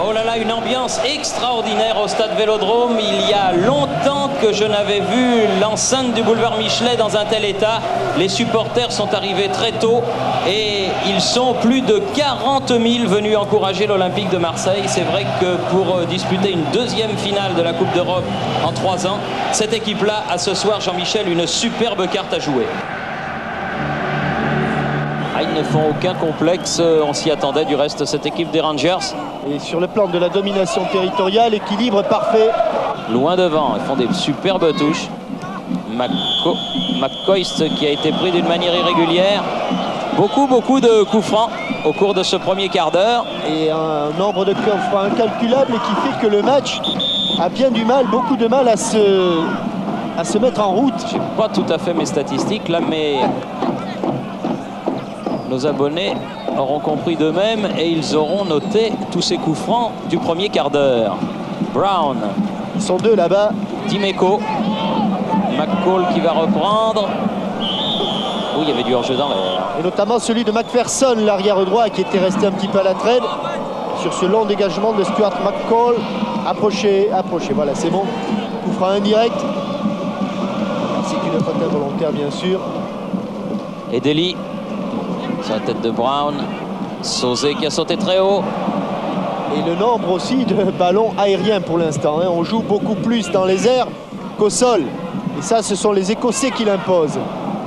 Oh là là, une ambiance extraordinaire au stade Vélodrome. Il y a longtemps que je n'avais vu l'enceinte du boulevard Michelet dans un tel état. Les supporters sont arrivés très tôt et ils sont plus de 40 000 venus encourager l'Olympique de Marseille. C'est vrai que pour disputer une deuxième finale de la Coupe d'Europe en 3 ans, cette équipe-là a ce soir, Jean-Michel, une superbe carte à jouer. Ils ne font aucun complexe, on s'y attendait du reste, cette équipe des Rangers. Et sur le plan de la domination territoriale, équilibre parfait. Loin devant, ils font des superbes touches. McCoist qui a été pris d'une manière irrégulière. Beaucoup de coups francs au cours de ce premier quart d'heure. Et un nombre de coups francs incalculable qui fait que le match a bien du mal, beaucoup de mal à se mettre en route. Je n'ai pas tout à fait mes statistiques là, mais nos abonnés auront compris d'eux-mêmes et ils auront noté tous ces coups francs du premier quart d'heure. Brown. Ils sont deux là-bas. Dimeco. McCall qui va reprendre. Oui, il y avait du hors-jeu dans l'air. Et notamment celui de McPherson, l'arrière droit, qui était resté un petit peu à la traîne. Sur ce long dégagement de Stuart McCall. Approchez. Voilà, c'est bon. Coup franc indirect. C'est une faute involontaire, bien sûr. Et Deli. Sur la tête de Brown. Sauzé qui a sauté très haut. Et le nombre aussi de ballons aériens pour l'instant. Hein. On joue beaucoup plus dans les airs qu'au sol. Et ça, ce sont les Écossais qui l'imposent.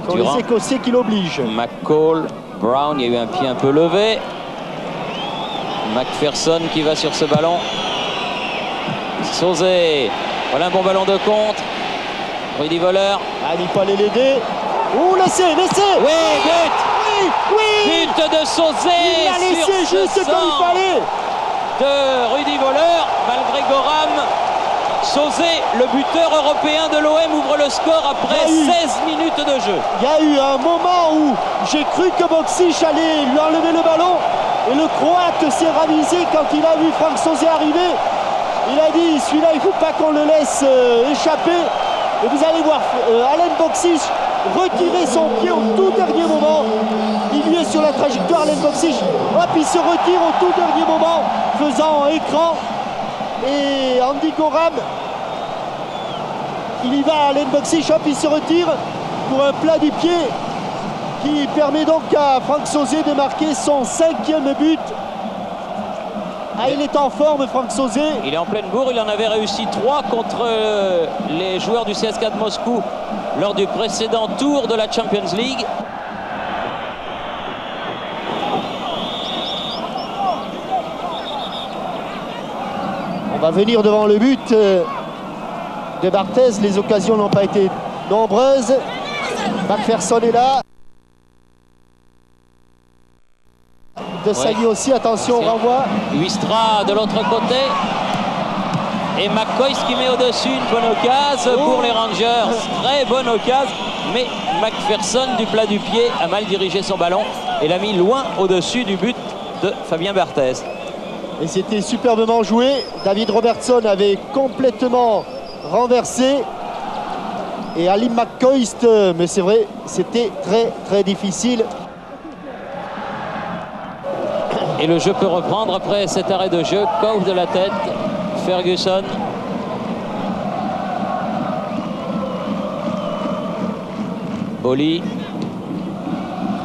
Ce sont les Écossais qui l'obligent. McCall, Brown, il y a eu un pied un peu levé. McPherson qui va sur ce ballon. Sauzé. Voilà un bon ballon de contre. Rudy Voleur. Ah, il faut aller l'aider. Ouh, laissez. Oui, but. Oui. But de Sauzé. Il l'a laissé juste comme il fallait. De Rudy Voleur, malgré Goram. Sauzé, le buteur européen de l'OM, ouvre le score après 16 minutes de jeu. Il y a eu un moment où j'ai cru que Boksic allait lui enlever le ballon. Et le Croate s'est ravisé quand il a vu Franck Sauzé arriver. Il a dit, celui-là, il ne faut pas qu'on le laisse échapper. Et vous allez voir Alen Boksic retirer son pied au tout dernier moment. Il lui est sur la trajectoire, Alen Boksic. Hop, il se retire au tout dernier moment, faisant écran. Et Andy Goram, il y va, Alen Boksic, hop, il se retire pour un plat du pied qui permet donc à Franck Sauzé de marquer son 5e but. Ah, il est en forme, Franck Sauzé. Il est en pleine bourre, il en avait réussi 3 contre les joueurs du CSKA de Moscou lors du précédent tour de la Champions League. On va venir devant le but de Barthez. Les occasions n'ont pas été nombreuses. McPherson est là. De Sailly aussi, attention, on renvoie. Huistra de l'autre côté. Et McCoist qui met au-dessus une bonne occasion pour les Rangers. Très bonne occasion. Mais McPherson du plat du pied a mal dirigé son ballon et l'a mis loin au-dessus du but de Fabien Barthez. Et c'était superbement joué. David Robertson avait complètement renversé. Et Ali McCoist, mais c'est vrai, c'était très difficile. Et le jeu peut reprendre après cet arrêt de jeu. Cove de la tête. Ferguson. Oli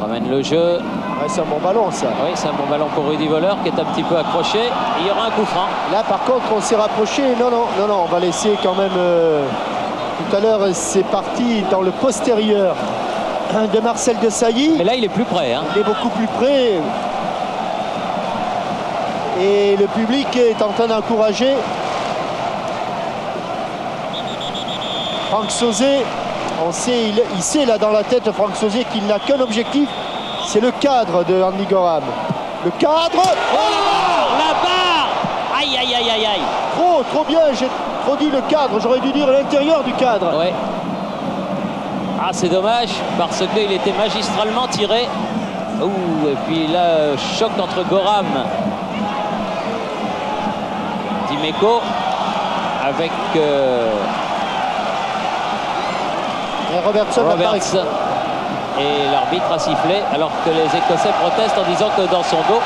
ramène le jeu. Ouais, c'est un bon ballon, ça. Oui, c'est un bon ballon pour Rudy Voleur qui est un petit peu accroché. Il y aura un coup franc. Là, par contre, on s'est rapproché. Non, on va laisser quand même... Tout à l'heure, c'est parti dans le postérieur de Marcel Desailly. Mais là, il est plus près. Hein. Il est beaucoup plus près. Et le public est en train d'encourager Franck Sauzé. On sait, il sait là dans la tête, Franck Sauzé, qu'il n'a qu'un objectif, c'est le cadre de Andy Goram. Le cadre. Oh, la barre. Aïe, aïe, aïe, aïe, aïe. Trop bien, j'ai trop dit le cadre, j'aurais dû dire l'intérieur du cadre. Ouais. Ah, c'est dommage, parce qu'il était magistralement tiré. Ouh, et puis là, choc entre Goram. Dimeco avec et Robertson. Et l'arbitre a sifflé alors que les Écossais protestent en disant que dans son dos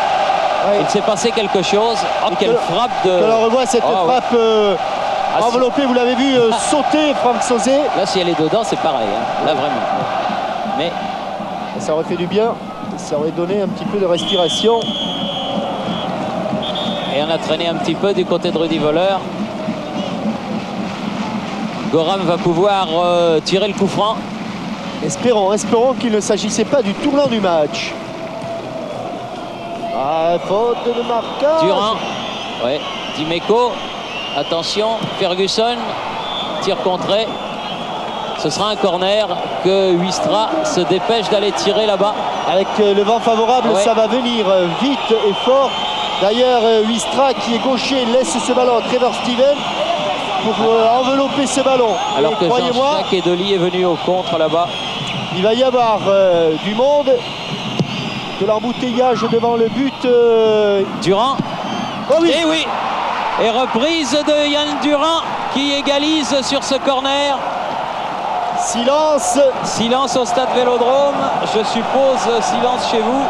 Ouais. Il s'est passé quelque chose. Oh, quelle frappe de... Que l'on revoit cette frappe enveloppée, vous l'avez vu sauter Franck Sauzet. Là, si elle est dedans, c'est pareil. Hein. Là, vraiment. Mais ça aurait fait du bien. Ça aurait donné un petit peu de respiration. Et on a traîné un petit peu du côté de Rudy Voleur. Goram va pouvoir tirer le coup franc. Espérons qu'il ne s'agissait pas du tournant du match. Ah, faute de marquage. Durand, ouais. Dimeco, attention, Ferguson, tir contré. Ce sera un corner que Huistra se dépêche d'aller tirer là-bas. Avec le vent favorable, ouais. Ça va venir vite et fort. D'ailleurs, Huistra qui est gaucher laisse ce ballon à Trevor Steven pour envelopper ce ballon. Alors et que Jean-Jacques Edoli est venu au contre là-bas. Il va y avoir du monde, de l'embouteillage devant le but. Durand. Oh oui. Et oui. Et reprise de Yann Durand qui égalise sur ce corner. Silence. Silence au stade Vélodrome. Je suppose silence chez vous.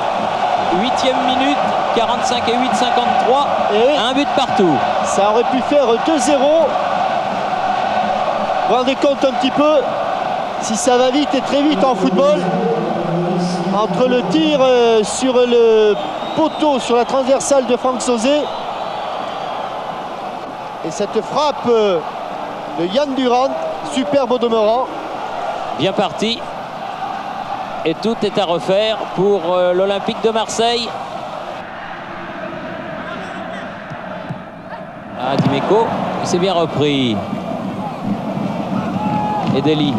8e minute, 45 et 8, 53. Et oui. Un but partout. Ça aurait pu faire 2-0. Vous vous rendez compte un petit peu si ça va vite et très vite en football. Entre le tir sur le poteau, sur la transversale de Franck Sauzet et cette frappe de Yann Durand, superbe au demeurant. Bien parti. Et tout est à refaire pour l'Olympique de Marseille. Ah, Dimeco, il s'est bien repris. Edeli.